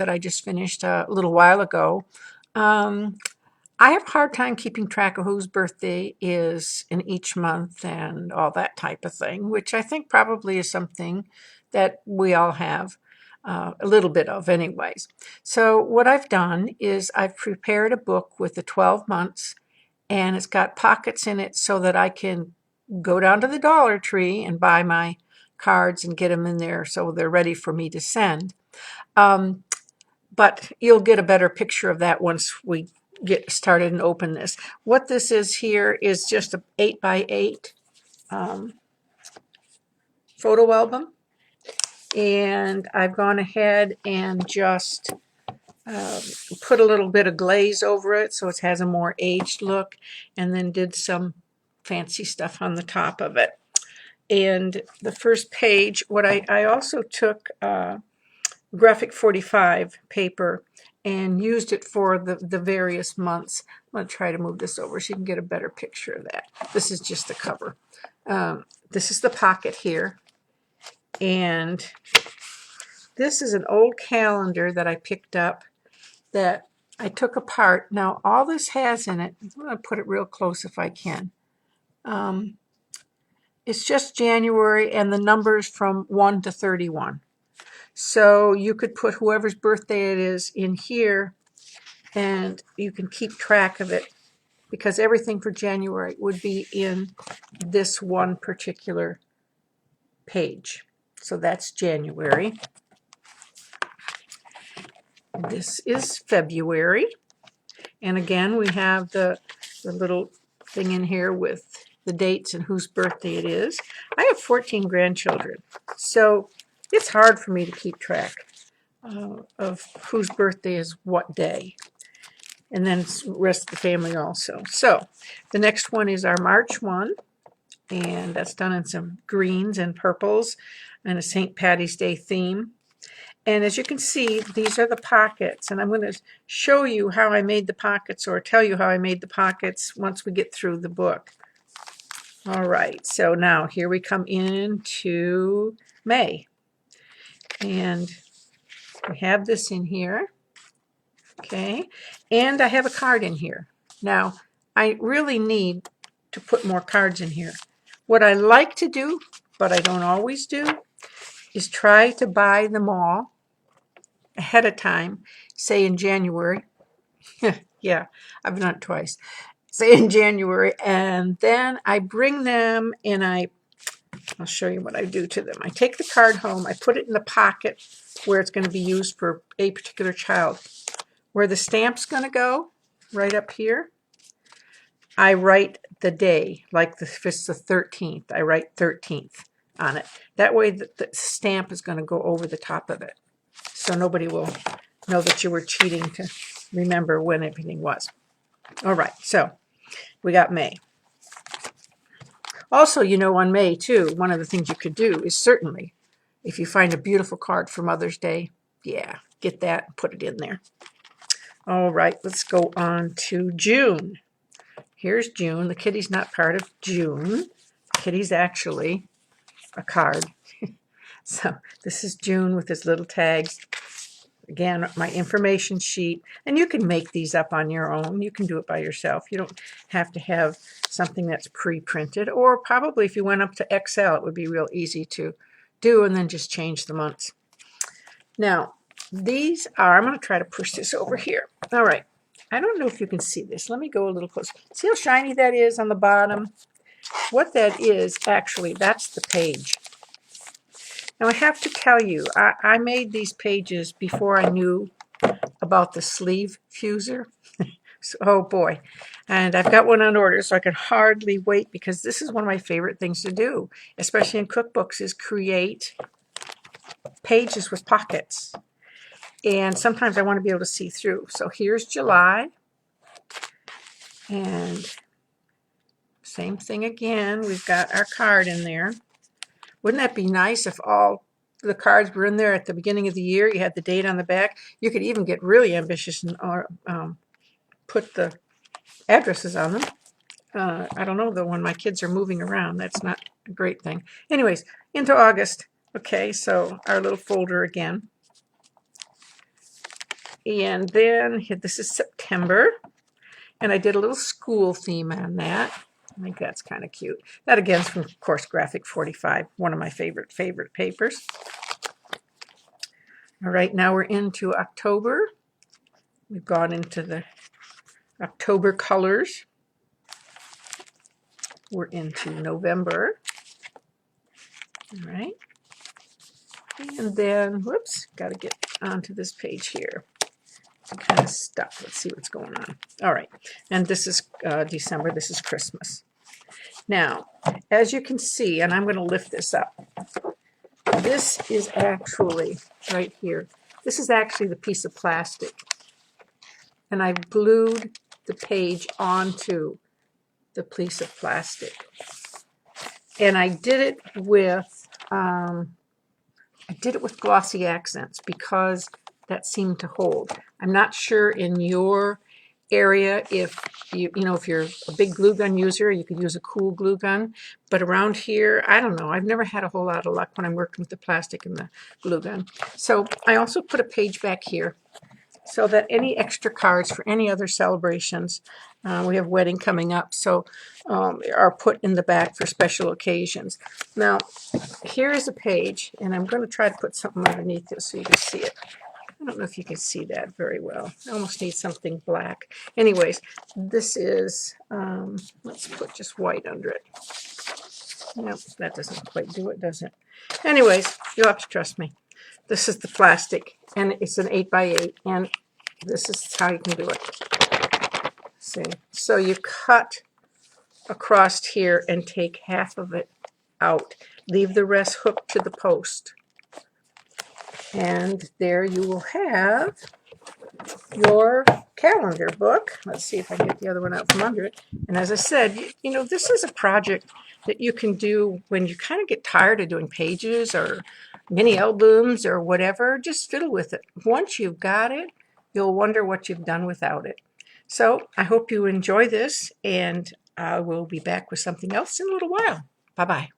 that I just finished a little while ago. Um, I have a hard time keeping track of whose birthday is in each month and all that type of thing, which I think probably is something that we all have a little bit of, anyways. So, what I've done is I've prepared a book with the 12 months, and it's got pockets in it so that I can go down to the Dollar Tree and buy my cards and get them in there so they're ready for me to send. Um, but you'll get a better picture of that once we get started and open this. What this is here is just a 8x8 um, photo album, and I've gone ahead and just put a little bit of glaze over it so it has a more aged look, and then did some fancy stuff on the top of it. And the first page, I also took graphic 45 paper and used it for the various months. I'm going to try to move this over so you can get a better picture of that. This is just the cover. This is the pocket here. And this is an old calendar that I picked up that I took apart. Now, all this has in it, I'm going to put it real close if I can. It's just January and the numbers from 1 to 31. So you could put whoever's birthday it is in here, and you can keep track of it because everything for January would be in this one particular page. So that's January. This is February. And again, we have the little thing in here with the dates and whose birthday it is. I have 14 grandchildren, so it's hard for me to keep track of whose birthday is what day. And then the rest of the family also. So the next one is our March one, and that's done in some greens and purples and a St. Patty's Day theme. And as you can see, these are the pockets, and I'm going to show you how I made the pockets, or tell you how I made the pockets once we get through the book. All right, so now here we come into May, and we have this in here, okay, and I have a card in here. Now, I really need to put more cards in here. What I like to do, but I don't always do, is try to buy them all ahead of time, say in January. Yeah, I've done it twice. Say in January, and then I bring them and I'll show you what I do to them. I take the card home, I put it in the pocket where it's going to be used for a particular child. Where the stamp's going to go, right up here, I write the day, like if it's the 13th, I write 13th on it. That way the stamp is going to go over the top of it. So nobody will know that you were cheating to remember when everything was. All right, so we got May. Also, you know, on May, too, one of the things you could do is certainly, if you find a beautiful card for Mother's Day, yeah, get that and put it in there. All right, let's go on to June. Here's June. The kitty's not part of June. The kitty's actually a card. So this is June with his little tags. Again, my information sheet. And you can make these up on your own. You can do it by yourself. You don't have to have something that's pre-printed. Or probably if you went up to Excel, it would be real easy to do and then just change the months. Now, these are, I'm going to try to push this over here. All right. I don't know if you can see this. Let me go a little closer. See how shiny that is on the bottom? What that is, actually, that's the page. Now, I have to tell you, I made these pages before I knew about the sleeve fuser. So, oh, boy. And I've got one on order, so I can hardly wait, because this is one of my favorite things to do, especially in cookbooks, is create pages with pockets. And sometimes I want to be able to see through. So here's July. And same thing again. We've got our card in there. Wouldn't that be nice if all the cards were in there at the beginning of the year? You had the date on the back. You could even get really ambitious and put the addresses on them. I don't know, though, when my kids are moving around. That's not a great thing. Anyways, into August. Okay, so our little folder again. And then this is September, and I did a little school theme on that. I think that's kind of cute. That again is from, of course, Graphic 45, one of my favorite papers. All right, now we're into October. We've gone into the October colors. We're into November. All right. And then, whoops, got to get onto this page here. I'm kind of stuck. Let's see what's going on. All right. And this is December. This is Christmas. Now, as you can see, and I'm going to lift this up, this is actually right here. This is actually the piece of plastic. And I've glued the page onto the piece of plastic. And I did it with glossy accents because that seemed to hold. I'm not sure in your area if if you're a big glue gun user, you could use a cool glue gun. But around here, I don't know. I've never had a whole lot of luck when I'm working with the plastic and the glue gun. So I also put a page back here so that any extra cards for any other celebrations, we have wedding coming up, so are put in the back for special occasions. Now, here is a page, and I'm going to try to put something underneath this so you can see it. I don't know if you can see that very well. I almost need something black. Anyways, this is, let's put just white under it. Nope, that doesn't quite do it, does it? Anyways, you'll have to trust me. This is the plastic, and it's an 8x8, and this is how you can do it. See, so you cut across here and take half of it out. Leave the rest hooked to the post. And there you will have your calendar book. Let's see if I can get the other one out from under it. And as I said, this is a project that you can do when you kind of get tired of doing pages or mini albums or whatever. Just fiddle with it. Once you've got it, you'll wonder what you've done without it. So I hope you enjoy this, and I will be back with something else in a little while. Bye-bye.